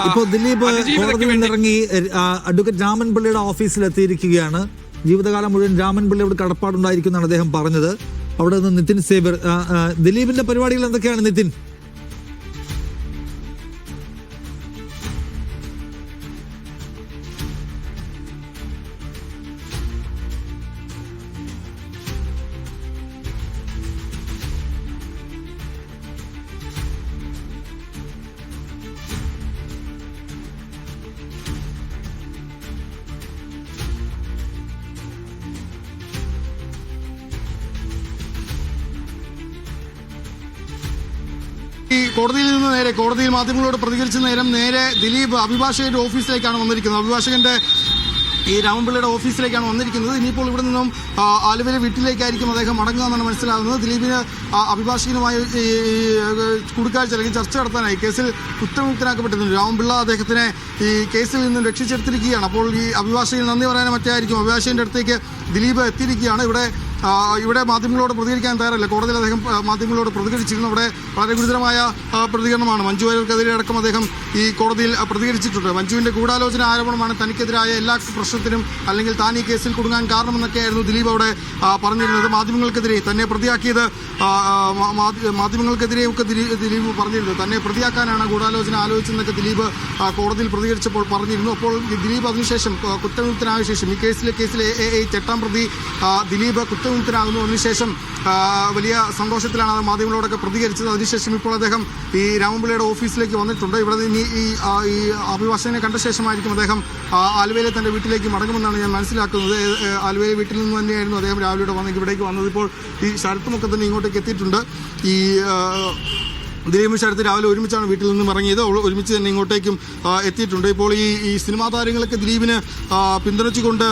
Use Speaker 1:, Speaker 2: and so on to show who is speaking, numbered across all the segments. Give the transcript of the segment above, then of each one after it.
Speaker 1: ഇപ്പോൾ ദിലീപ് കോടതിയിൽ നിന്നിറങ്ങി അഡ്വക്കേറ്റ് രാമൻപിള്ളയുടെ ഓഫീസിൽ എത്തിയിരിക്കുകയാണ്. ജീവിതകാലം മുഴുവൻ രാമൻപിള്ളയോട് കടപ്പാടുണ്ടായിരിക്കുമെന്നാണ് അദ്ദേഹം പറഞ്ഞത്. അവിടെ നിന്ന് നിതിൻ സേവ്യർ, ദിലീപിന്റെ പരിപാടികൾ എന്തൊക്കെയാണ് നിതിൻ?
Speaker 2: കോടതിയിൽ നിന്ന് കോടതിയിൽ മാധ്യമങ്ങളോട് പ്രതികരിച്ച നേരെ ദിലീപ് അഭിഭാഷകന്റെ ഓഫീസിലേക്കാണ് വന്നിരിക്കുന്നത്. അഭിഭാഷകന്റെ ഈ രാമൻപിള്ളയുടെ ഓഫീസിലേക്കാണ് വന്നിരിക്കുന്നത്. ഇനിയിപ്പോൾ ഇവിടെ നിന്നും ആലുവയിലെ വീട്ടിലേക്കായിരിക്കും അദ്ദേഹം മടങ്ങുക എന്നാണ് മനസ്സിലാകുന്നത്. ദിലീപിന് അഭിഭാഷകനുമായി കൂടിക്കാഴ്ച അല്ലെങ്കിൽ ചർച്ച നടത്താനായി കേസിൽ കുറ്റമുക്തനാക്കപ്പെട്ടിട്ടുണ്ട്. രാമൻപിള്ള അദ്ദേഹത്തിനെ ഈ കേസിൽ നിന്നും രക്ഷിച്ചെടുത്തിരിക്കുകയാണ്. അപ്പോൾ ഈ അഭിഭാഷകന് നന്ദി പറയാനും മറ്റായിരിക്കും അഭിഭാഷകന്റെ അടുത്തേക്ക് ദിലീപ് എത്തിയിരിക്കുകയാണ്. ഇവിടെ മാധ്യമങ്ങളോട് പ്രതികരിക്കാൻ തയ്യാറല്ല. കോടതിയിൽ അദ്ദേഹം മാധ്യമങ്ങളോട് പ്രതികരിച്ചിരുന്നു. അവിടെ വളരെ ഗുരുതരമായ പ്രതികരണമാണ്. മഞ്ജു വാര്യർക്കെതിരെ അടക്കം അദ്ദേഹം ഈ കോടതിയിൽ പ്രതികരിച്ചിട്ടുണ്ട്. മഞ്ജുവിന്റെ ഗൂഢാലോചന ആരോപണമാണ് തനിക്കെതിരായ എല്ലാ പ്രശ്നത്തിനും അല്ലെങ്കിൽ താൻ ഈ കേസിൽ കുടുങ്ങാൻ കാരണമെന്നൊക്കെയായിരുന്നു ദിലീപ് അവിടെ പറഞ്ഞിരുന്നത്. മാധ്യമങ്ങൾക്കെതിരെ തന്നെ പ്രതിയാക്കിയത് മാധ്യമങ്ങൾക്കെതിരെയൊക്കെ ദിലീപ് പറഞ്ഞിരുന്നു. തന്നെ പ്രതിയാക്കാനാണ് ഗൂഢാലോചന ആലോചിച്ചെന്നൊക്കെ ദിലീപ് കോടതിയിൽ പ്രതികരിച്ചപ്പോൾ പറഞ്ഞിരുന്നു. അപ്പോൾ ദിലീപ് അതിനുശേഷം കുറ്റവിമുക്തനായ ശേഷം ഈ കേസിലെ 8ാം പ്രതി ദിലീപ് കുറ്റവിമുക്തനാകുന്നു. അതിനുശേഷം വലിയ സന്തോഷത്തിലാണ് അത് മാധ്യമങ്ങളോടൊക്കെ പ്രതികരിച്ചത്. അതിനുശേഷം ഇപ്പോൾ അദ്ദേഹം ഈ രാമൻപിള്ളയുടെ ഓഫീസിലേക്ക് വന്നിട്ടുണ്ട്. ഇവിടെ നിന്ന് ഈ അഭിഭാഷകനെ കണ്ട ശേഷമായിരിക്കും അദ്ദേഹം ആലുവയിലെ തൻ്റെ വീട്ടിലേക്ക് മടങ്ങുമെന്നാണ് ഞാൻ മനസ്സിലാക്കുന്നത്. ആലുവയിലെ വീട്ടിൽ നിന്ന് തന്നെയായിരുന്നു അദ്ദേഹം രാവിലെ ഇവിടേക്ക് വന്നത്. ഇപ്പോൾ ഈ ശരത്തുമൊക്കെ തന്നെ ഇങ്ങോട്ടേക്ക് എത്തിയിട്ടുണ്ട്. ഈ ദിലീപും ശരത്ത് രാവിലെ ഒരുമിച്ചാണ് വീട്ടിൽ നിന്നും ഇറങ്ങിയത്. ഒരുമിച്ച് തന്നെ ഇങ്ങോട്ടേക്കും എത്തിയിട്ടുണ്ട്. ഇപ്പോൾ ഈ സിനിമാ താരങ്ങളൊക്കെ ദിലീപിന് പിന്തുണച്ചുകൊണ്ട്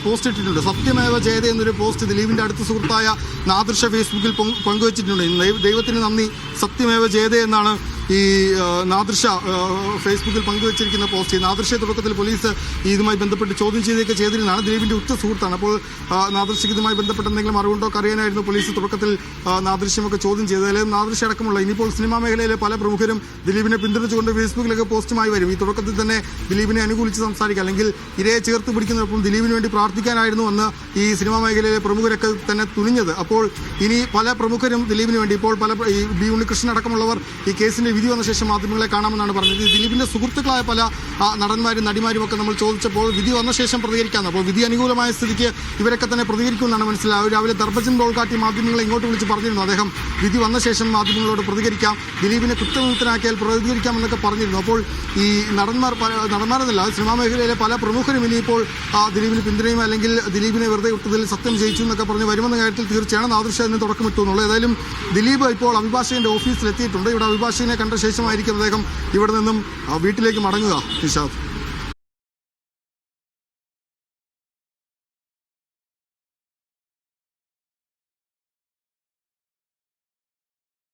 Speaker 2: പോസ്റ്റ് ഇട്ടിട്ടുണ്ട്. സത്യമേവ ജയത എന്നൊരു പോസ്റ്റ് ദിലീപിൻ്റെ അടുത്ത സുഹൃത്തായ നാദൃശ ഫേസ്ബുക്കിൽ പങ്കുവച്ചിട്ടുണ്ട്. ദൈവത്തിന് നന്ദി, സത്യമേവ ജയത എന്നാണ് ഈ നാദൃശ ഫേസ്ബുക്കിൽ പങ്കുവച്ചിരിക്കുന്ന പോസ്റ്റ്. ഈ നാദൃശയെ തുടക്കത്തിൽ പോലീസ് ഇതുമായി ബന്ധപ്പെട്ട് ചോദ്യം ചെയ്യുകയൊക്കെ ചെയ്തിരുന്നതാണ്. ദിലീപിൻ്റെ ഉറ്റ സുഹൃത്താണ്. അപ്പോൾ നാദൃശയ്ക്ക് ഇതുമായി ബന്ധപ്പെട്ട് എന്തെങ്കിലും അറിവുണ്ടോ അറിയാനായിരുന്നു പോലീസ് തുടക്കത്തിൽ നാദൃശ്യമൊക്കെ ചോദ്യം ചെയ്തത്. അല്ലെങ്കിൽ നാദൃശ അടക്കമുള്ള ഇനിയിപ്പോൾ സിനിമാ മേഖലയിലെ പല പ്രമുഖരും ദിലീപിനെ പിന്തുണച്ചുകൊണ്ട് ഫേസ്ബുക്കിലൊക്കെ പോസ്റ്റുമായി വരും. ഈ തുടക്കത്തിൽ തന്നെ ദിലീപിനെ അനുകൂലിച്ച് സംസാരിക്കുക അല്ലെങ്കിൽ ഇരയെ ചേർത്ത് പിടിക്കുന്നതിനൊപ്പം ദിലീപിന് വേണ്ടി പ്രാർത്ഥിക്കാനായിരുന്നു അന്ന് ഈ സിനിമാ മേഖലയിലെ പ്രമുഖരൊക്കെ തന്നെ തുനിഞ്ഞത്. അപ്പോൾ ഇനി പല പ്രമുഖരും ദിലീപിന് വേണ്ടി ഇപ്പോൾ ഈ ബി ഉണ്ണികൃഷ്ണൻ അടക്കമുള്ളവർ ഈ കേസിന്റെ വിധി വന്ന ശേഷം മാധ്യമങ്ങളെ കാണാമെന്നാണ് പറഞ്ഞത്. ദിലീപിന്റെ സുഹൃത്തുക്കളായ പല നടന്മാരും നടിമാരും ഒക്കെ നമ്മൾ ചോദിച്ചപ്പോൾ വിധി വന്ന ശേഷം പ്രതികരിക്കാമെന്ന്. അപ്പോൾ വിധി അനുകൂലമായ സ്ഥിതിക്ക് ഇവരൊക്കെ തന്നെ പ്രതികരിക്കുമെന്നാണ് മനസ്സിലായത്. രാവിലെ ദർഭജൻ ബോൾ കാട്ടി മാധ്യമങ്ങളെ ഇങ്ങോട്ട് വിളിച്ച് പറഞ്ഞിരുന്നു അദ്ദേഹം വിധി വന്ന ശേഷം മാധ്യമങ്ങളോട് പ്രതികരിക്കാം, ദിലീപിനെ കുറ്റവിമുക്തനാക്കിയാൽ പ്രതികരിക്കാമെന്നൊക്കെ പറഞ്ഞിരുന്നു. അപ്പോൾ ഈ നടന്മാരെന്നല്ല സിനിമാ മേഖലയിലെ പല പ്രമുഖരും ഇനിയിപ്പോൾ ദിലീപിന് പിന്തുണയും അല്ലെങ്കിൽ ദിലീപിനെ വെറുതെ വിട്ടതിൽ സത്യം ജയിച്ചു എന്നൊക്കെ പറഞ്ഞ് വരുമെന്ന കാര്യത്തിൽ തീർച്ചയാണ് നാദൃശ എന്ന് തുടക്കമിട്ടു എന്നുള്ളത്. ഏതായാലും ദിലീപ് ഇപ്പോൾ അഭിഭാഷകന്റെ ഓഫീസിലെത്തിയിട്ടുണ്ട്. ഇവിടെ അഭിഭാഷകനെ കണ്ട ശേഷമായിരിക്കും അദ്ദേഹം ഇവിടെ നിന്നും വീട്ടിലേക്ക് മടങ്ങുക. നിഷാദ്.